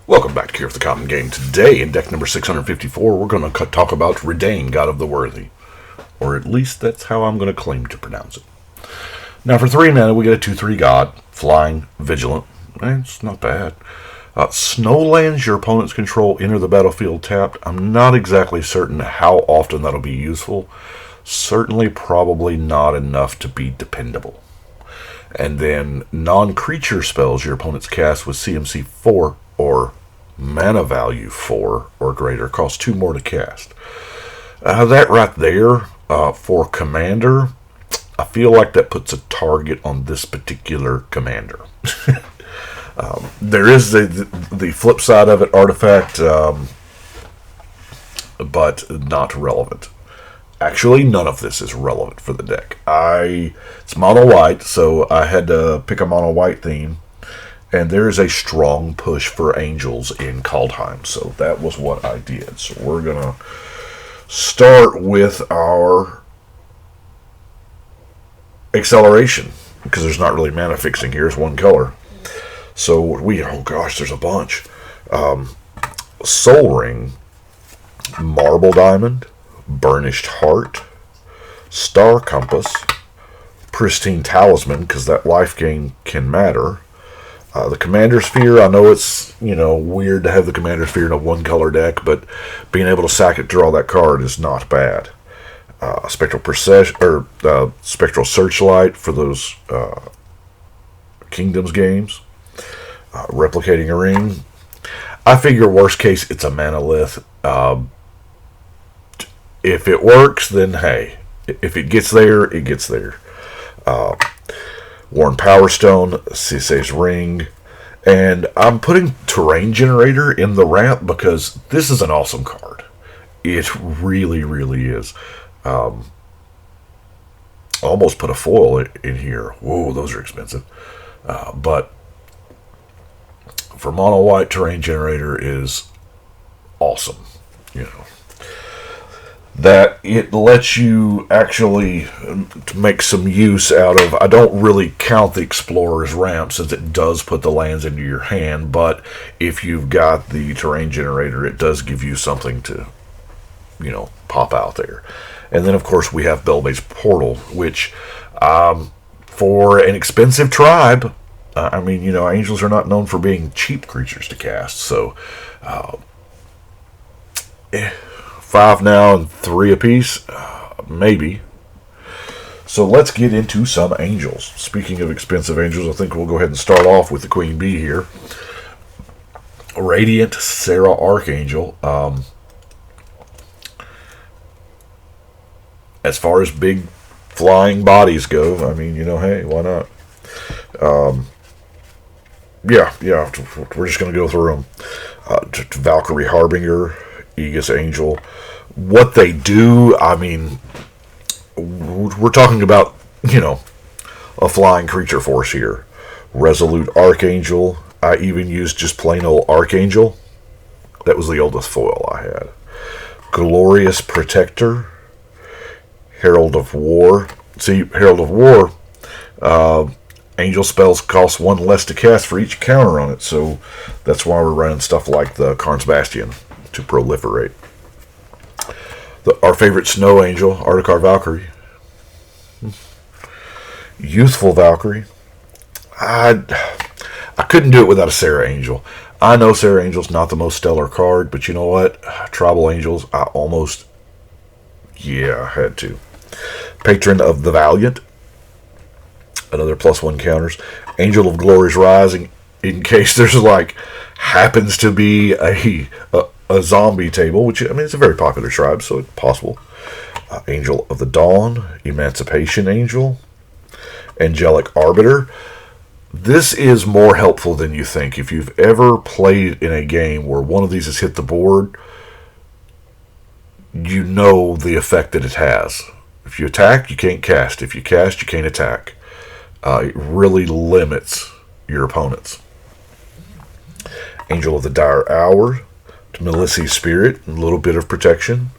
Welcome back to Here for the Common Game. Today, in deck number 654, we're going to talk about Reidane, God of the Worthy. Or at least that's how I'm going to claim to pronounce it. Now, for 3 mana, we get a 2-3 God, flying, vigilant. It's not bad. Snow lands your opponent's control enter the battlefield tapped. I'm not exactly certain how often that'll be useful. Certainly, probably not enough to be dependable. And then non-creature spells your opponent's cast with CMC 4 or mana value 4 or greater cost 2 more to cast. That right there, for commander, I feel like that puts a target on this particular commander. There is the flip side of it, artifact, but not relevant. Actually, none of this is relevant for the deck. It's mono white, so I had to pick a mono white theme, and there is a strong push for angels in Kaldheim, so that was what I did. So we're gonna start with our acceleration, because there's not really mana fixing here, it's one color. So oh gosh, there's a bunch. Soul Ring, Marble Diamond, Burnished Heart, Star Compass, Pristine Talisman, because that life gain can matter. The Commander Sphere, I know it's weird to have the Commander Sphere in a one-color deck, but being able to sack it to draw that card is not bad. Spectral Procession or Spectral Searchlight for those Kingdoms games. Replicating a Ring. I figure worst case it's a Manalith. If it works, then hey. If it gets there, it gets there. Worn Power Stone, Sisei's Ring, and I'm putting Terrain Generator in the ramp because this is an awesome card. It really, really is. Almost put a foil in here. Whoa, those are expensive. But for mono white, Terrain Generator is awesome. That it lets you actually make some use out of. I don't really count the Explorer's Ramp since it does put the lands into your hand, but if you've got the Terrain Generator, it does give you something to, pop out there. And then, of course, we have Belbay's Portal, which, for an expensive tribe, angels are not known for being cheap creatures to cast, so 5 now and 3 apiece, maybe. So let's get into some angels. Speaking of expensive angels, I think we'll go ahead and start off with the Queen Bee here. Radiant Sarah Archangel. As far as big flying bodies go, hey, why not? Yeah, we're just going to go through them. Valkyrie Harbinger, Aegis Angel. What they do, we're talking about, a flying creature force here. Resolute Archangel. I even used just plain old Archangel. That was the oldest foil I had. Glorious Protector. Herald of War. See, Herald of War, angel spells cost 1 less to cast for each counter on it, so that's why we're running stuff like the Karn's Bastion to proliferate. Our favorite snow angel, Artikar Valkyrie. Youthful Valkyrie. I couldn't do it without a Sarah Angel. I know Sarah Angel's not the most stellar card, but you know what? Tribal Angels, I had to. Patron of the Valiant. Another +1 counters. Angel of Glory's Rising, in case there's happens to be a zombie table, which it's a very popular tribe, so it's possible. Angel of the Dawn, Emancipation Angel, Angelic Arbiter. This is more helpful than you think. If you've ever played in a game where one of these has hit the board, you know the effect that it has. If you attack, you can't cast. If you cast, you can't attack. It really limits your opponents. Angel of the Dire Hour, Melissa's Spirit, a little bit of protection.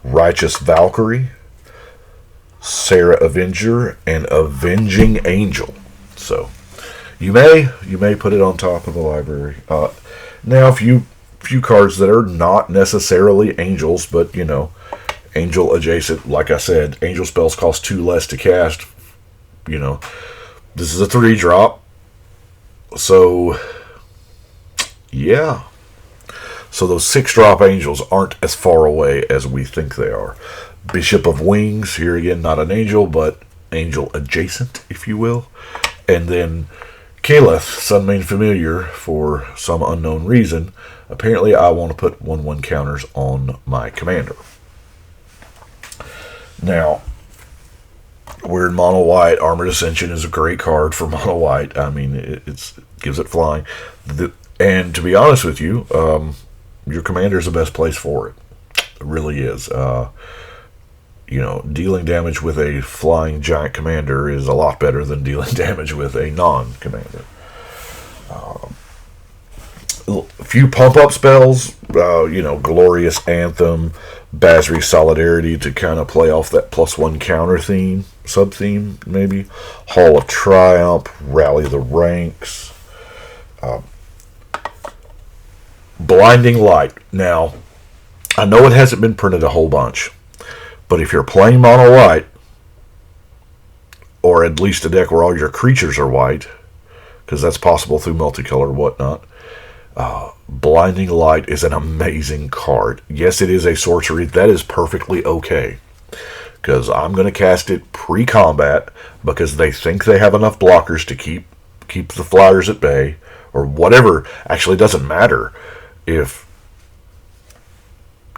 Righteous Valkyrie, Sarah Avenger, and Avenging Angel. So, you may put it on top of the library. Now, a few cards that are not necessarily angels, but, angel adjacent. Like I said, angel spells cost 2 less to cast. This is a 3-drop. So, yeah. So those 6-drop angels aren't as far away as we think they are. Bishop of Wings, here again, not an angel, but angel adjacent, if you will. And then Caliph, Sunmane Familiar, for some unknown reason. Apparently, I want to put 1/1 counters on my commander. Now, we're in mono white. Armored Ascension is a great card for mono white. I mean, it gives it flying. And to be honest with you, your commander is the best place for it. It really is. Dealing damage with a flying giant commander is a lot better than dealing damage with a non-commander. A few pump-up spells, Glorious Anthem, Basri Solidarity to kind of play off that +1 counter theme, sub-theme, maybe. Hall of Triumph, Rally the Ranks. Blinding Light. Now, I know it hasn't been printed a whole bunch, but if you're playing mono white, or at least a deck where all your creatures are white, because that's possible through multicolor and whatnot, Blinding Light is an amazing card. Yes, it is a sorcery. That is perfectly okay, because I'm going to cast it pre-combat because they think they have enough blockers to keep the flyers at bay, or whatever. Actually, doesn't matter if,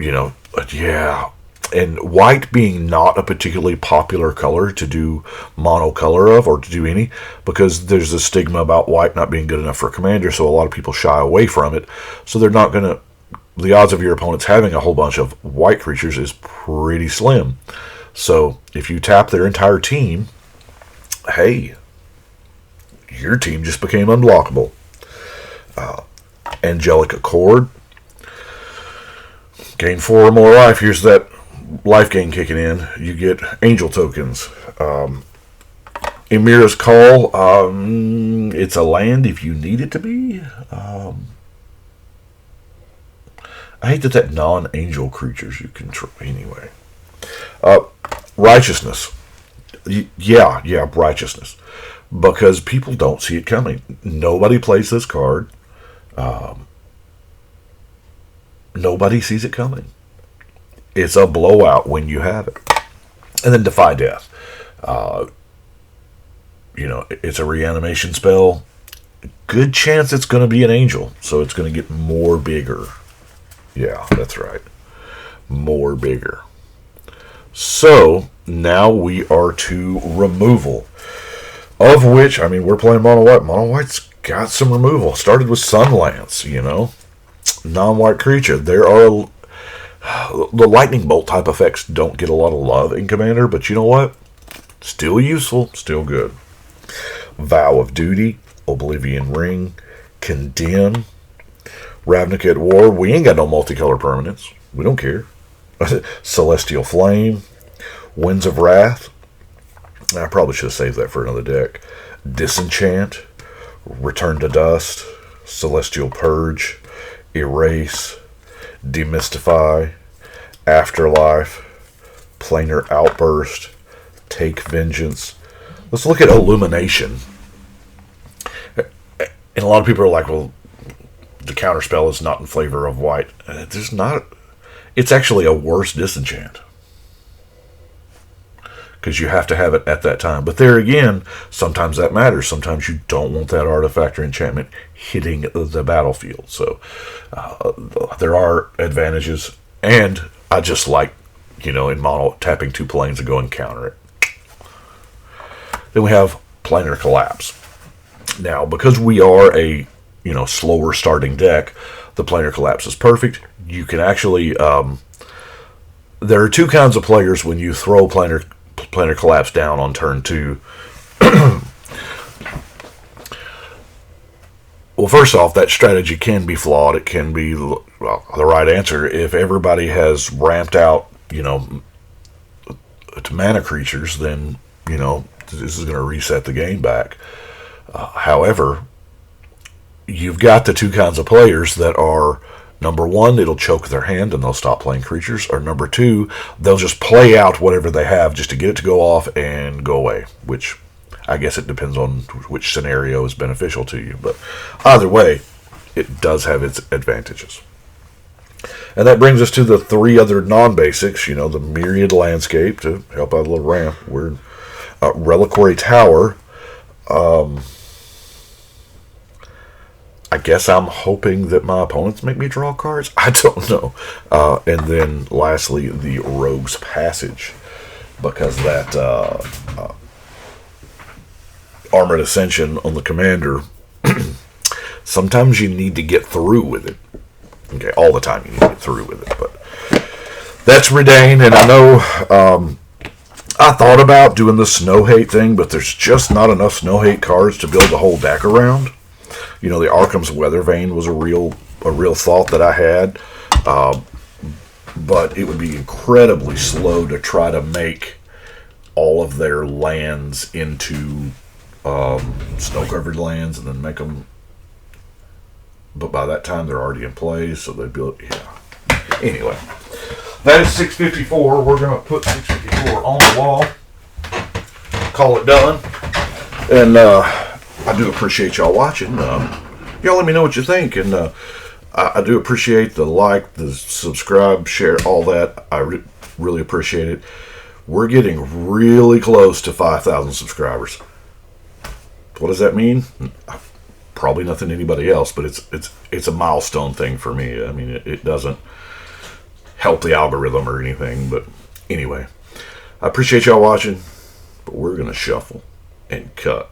yeah. And white being not a particularly popular color to do monocolor of, or to do any, because there's a stigma about white not being good enough for commander, so a lot of people shy away from it. So they're not going to... The odds of your opponents having a whole bunch of white creatures is pretty slim. So if you tap their entire team, hey, your team just became unblockable. Angelic Accord. Gain 4 or more life. Here's that life gain kicking in. You get angel tokens. Emira's Call. It's a land if you need it to be. I hate that non-angel creatures you control. Anyway. Righteousness. Yeah, Righteousness. Because people don't see it coming. Nobody plays this card. Nobody sees it coming. It's a blowout when you have it. And then Defy Death. It's a reanimation spell. Good chance it's going to be an angel, so it's going to get more bigger. Yeah, that's right. More bigger. So, now we are to removal. Of which, we're playing mono white. Mono white's got some removal. Started with Sunlance, non-white creature. There are the lightning bolt type effects don't get a lot of love in Commander, but you know what? Still useful, still good. Vow of Duty, Oblivion Ring, Condemn, Ravnica at War. We ain't got no multicolor permanents. We don't care. Celestial Flame, Winds of Wrath. I probably should have saved that for another deck. Disenchant, Return to Dust, Celestial Purge, Erase, Demystify, Afterlife, Planar Outburst, Take Vengeance. Let's look at Illumination. And a lot of people are like, well, the counterspell is not in favor of white. There's not. It's actually a worse disenchant, because you have to have it at that time. But there again, sometimes that matters. Sometimes you don't want that artifact or enchantment hitting the battlefield. So there are advantages. And I just like, in mono, tapping 2 planes and go and counter it. Then we have Planar Collapse. Now, because we are a, slower starting deck, the Planar Collapse is perfect. You can actually... there are 2 kinds of players when you throw Planar Collapse down on turn 2. Well, first off, that strategy can be flawed. It can be the right answer if everybody has ramped out, to mana creatures. Then this is going to reset the game back. However, you've got the two kinds of players that are, number one, it'll choke their hand and they'll stop playing creatures, or number two, they'll just play out whatever they have just to get it to go off and go away, which I guess it depends on which scenario is beneficial to you. But either way, it does have its advantages. And that brings us to the three other non-basics, the Myriad Landscape to help out a little ramp. We're Reliquary Tower. I guess I'm hoping that my opponents make me draw cards. I don't know. And then lastly, the Rogue's Passage, because that Armored Ascension on the commander, sometimes you need to get through with it. Okay, all the time you need to get through with it. But that's Reidane, and I know I thought about doing the Snow Hate thing, but there's just not enough Snow Hate cards to build the whole deck around. The Arkham's Weathervane was a real thought that I had, but it would be incredibly slow to try to make all of their lands into snow-covered lands and then make them. But by that time, they're already in place, so they built. Yeah. Anyway, that is 654. We're going to put 654 on the wall. Call it done. And I do appreciate y'all watching. Y'all let me know what you think. And I do appreciate the like, the subscribe, share, all that. I really appreciate it. We're getting really close to 5,000 subscribers. What does that mean? Probably nothing to anybody else, but it's a milestone thing for me. I mean, it doesn't help the algorithm or anything, but anyway, I appreciate y'all watching, but we're going to shuffle and cut.